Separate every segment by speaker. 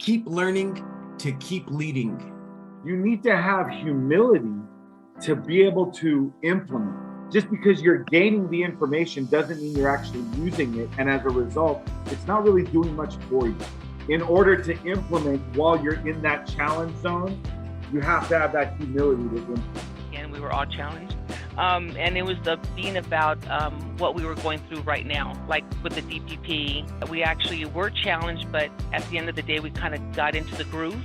Speaker 1: keep learning to keep leading.
Speaker 2: You need to have humility to be able to implement. Just because you're gaining the information doesn't mean you're actually using it. And as a result, it's not really doing much for you. In order to implement while you're in that challenge zone, you have to have that humility to implement.
Speaker 3: And we were all challenged. And it was being about what we were going through right now, like with the DPP. We actually were challenged, but at the end of the day, we kind of got into the groove,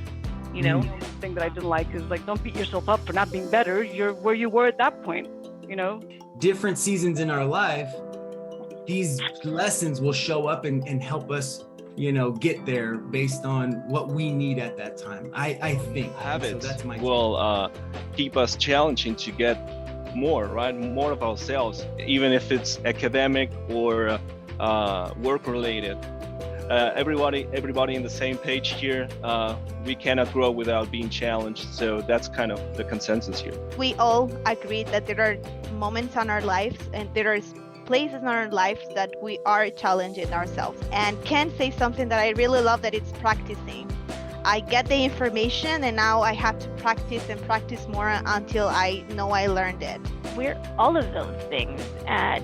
Speaker 3: you know?
Speaker 4: The thing that I didn't like is like, don't beat yourself up for not being better. You're where you were at that point, you know?
Speaker 1: Different seasons in our life, these lessons will show up and help us, you know, get there based on what we need at that time. I think
Speaker 5: habits
Speaker 1: so that's my
Speaker 5: will keep us challenging to get more, right? More of ourselves, even if it's academic or work related. Everybody in the same page here. We cannot grow without being challenged. So that's kind of the consensus here.
Speaker 6: We all agree that there are moments in our lives and there are places in our lives that we are challenging ourselves. And Ken say something that I really love, that it's practicing. I get the information and now I have to practice more until I know I learned it.
Speaker 7: We're all of those things at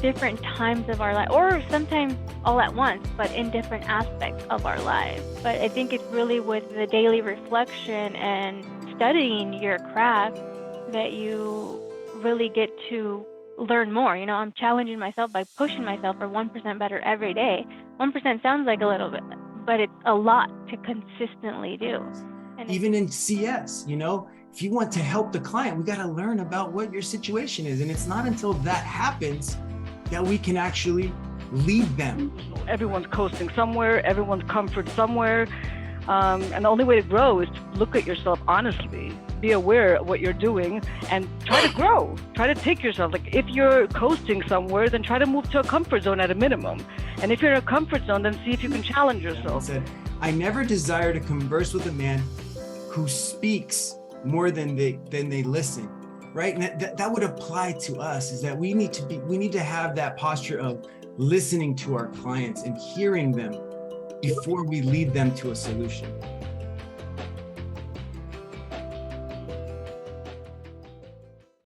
Speaker 7: different times of our life, or sometimes all at once, but in different aspects of our lives. But I think it's really with the daily reflection and studying your craft that you really get to learn more. You know, I'm challenging myself by pushing myself for 1% better every day. 1% sounds like a little bit, but it's a lot to consistently do. And
Speaker 1: even in CS, you know, if you want to help the client, we got to learn about what your situation is. And it's not until that happens that we can actually lead them.
Speaker 4: Everyone's coasting somewhere, everyone's comfort somewhere. And the only way to grow is to look at yourself honestly, be aware of what you're doing and try to grow, try to take yourself. Like if you're coasting somewhere, then try to move to a comfort zone at a minimum. And if you're in a comfort zone, then see if you can challenge yourself.
Speaker 1: I never desire to converse with a man who speaks more than they listen, right? And that would apply to us, is that we need to have that posture of listening to our clients and hearing them before we lead them to a solution.